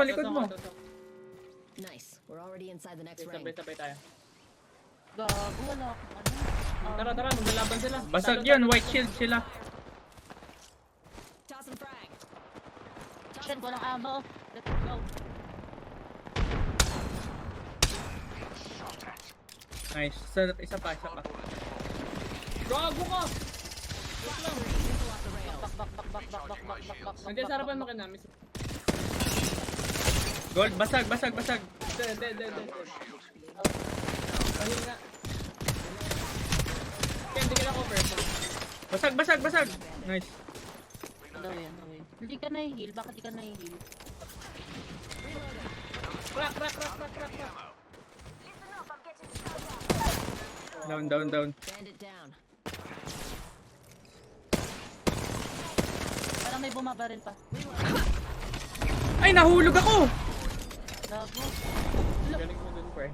likod mo. Nice. We're already inside the next ring. Sabay tayo. Gago, wala akong ano. Tara, maglalaban sila. Basag yun, white shield sila. Toss and frag. Shit, walang ammo. Let's go. Nice. Isa pa. Gago ka! Back. Nandiyan sa harapan mo ka namin. Gold, basag. Hindi. Ayun nga. Kaya hindi ka na cover. Basag. Nice. Ano yan? Hindi ka na-heal. Bakit di ka na-heal? Crack. Down. Bandit down. Parang may bumabaril pa. Ay, nahulog ako! Gago. Galing mo dun, pre.